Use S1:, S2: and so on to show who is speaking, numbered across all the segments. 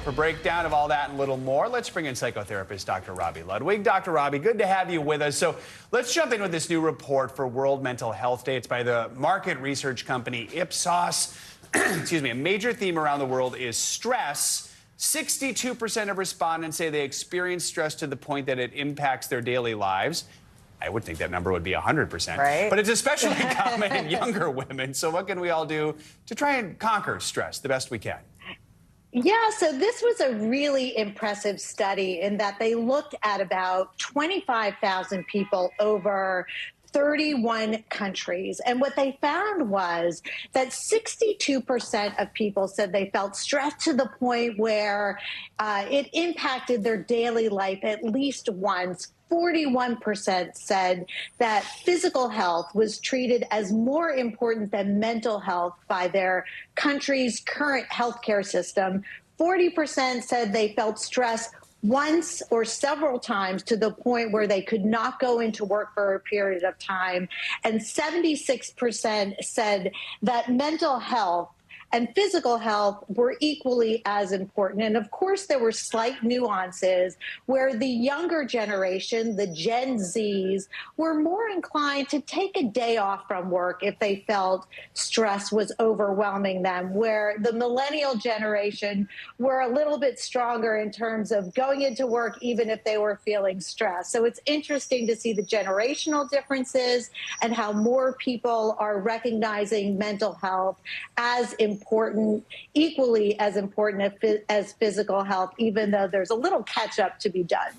S1: For a breakdown of all that and a little more, let's bring in psychotherapist Dr. Robi Ludwig. Dr. Robi, good to have you with us. So let's jump in with this new report for World Mental Health Day. It's by the market research company Ipsos. Excuse me. A major theme around the world is stress. 62% of respondents say they experience stress to the point that it impacts their daily lives. I would think that number would be 100%.
S2: Right?
S1: But it's especially common in younger women. So what can we all do to try and conquer stress the best we can?
S3: Yeah, so this was a really impressive study in that they looked at about 25,000 people over 31 countries. And what they found was that 62% of people said they felt stressed to the point where it impacted their daily life at least once. 41% said that physical health was treated as more important than mental health by their country's current healthcare system. 40% said they felt stress once or several times to the point where they could not go into work for a period of time. And 76% said that mental health and physical health were equally as important. And of course, there were slight nuances where the younger generation, the Gen Zs, were more inclined to take a day off from work if they felt stress was overwhelming them, where the millennial generation were a little bit stronger in terms of going into work even if they were feeling stressed. So it's interesting to see the generational differences and how more people are recognizing mental health as important, equally as important as physical health, even though there's a little catch up to be done.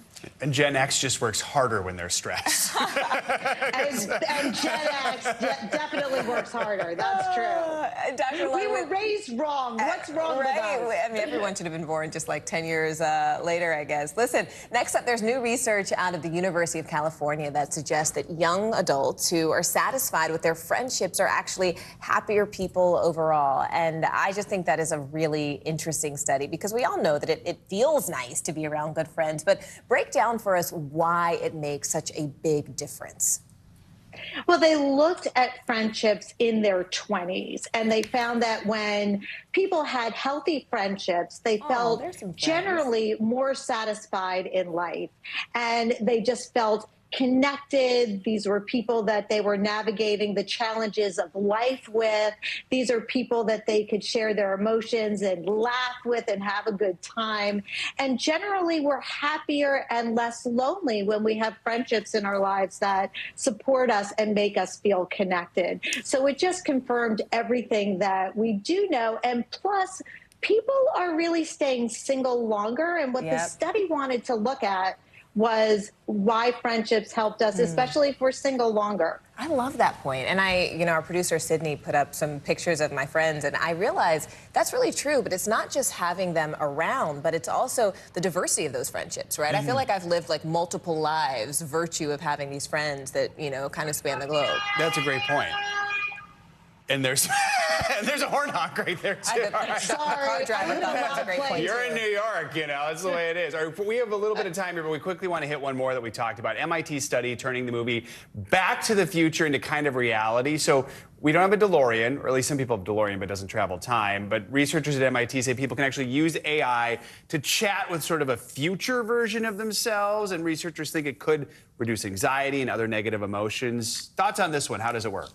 S1: And Gen X just works harder when they're stressed.
S3: and Gen X definitely works harder. That's true.
S2: Dr.
S3: We were raised wrong. What's wrong with us?
S2: I mean, everyone should have been born just like 10 years later, I guess. Listen, next up, there's new research out of the University of California that suggests that young adults who are satisfied with their friendships are actually happier people overall. And I just think that is a really interesting study because we all know that it feels nice to be around good friends, but break down for us why it makes such a big difference.
S3: Well, they looked at friendships in their 20s, and they found that when people had healthy friendships, they felt generally more satisfied in life, and they just felt connected. These were people that they were navigating the challenges of life with. These are people that they could share their emotions and laugh with and have a good time. And generally, we're happier and less lonely when we have friendships in our lives that support us and make us feel connected. So it just confirmed everything that we do know. And plus, people are really staying single longer. And what the study wanted to look at was why friendships helped us, especially if we're single longer.
S2: I love that point. And our producer, Sydney, put up some pictures of my friends, and I realized that's really true, but it's not just having them around, but it's also the diversity of those friendships, right? I feel like I've lived like multiple lives, virtue of having these friends that, kind of span the globe.
S1: That's a great point. And there's a horn honk right there, too.
S2: The car driver thought that was a great point.
S1: You're in New York, that's the way it is. All right, we have a little bit of time here, but we quickly want to hit one more that we talked about. MIT study turning the movie Back to the Future into kind of reality. So we don't have a DeLorean, or at least some people have DeLorean, but it doesn't travel time. But researchers at MIT say people can actually use AI to chat with sort of a future version of themselves, and researchers think it could reduce anxiety and other negative emotions. Thoughts on this one? How does it work?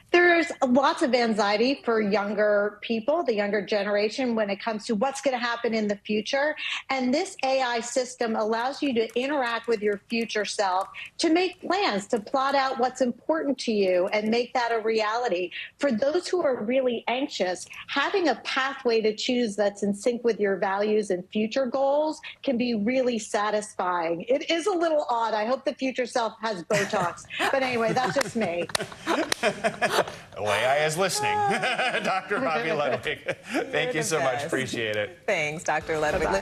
S3: There's lots of anxiety for younger people, the younger generation, when it comes to what's going to happen in the future. And this AI system allows you to interact with your future self, to make plans, to plot out what's important to you and make that a reality. For those who are really anxious, having a pathway to choose that's in sync with your values and future goals can be really satisfying. It is a little odd. I hope the future self has Botox. But anyway, that's just me.
S1: The AI is listening. Dr. Robi Ludwig, thank you so much. Appreciate it.
S2: Thanks, Dr. Ludwig.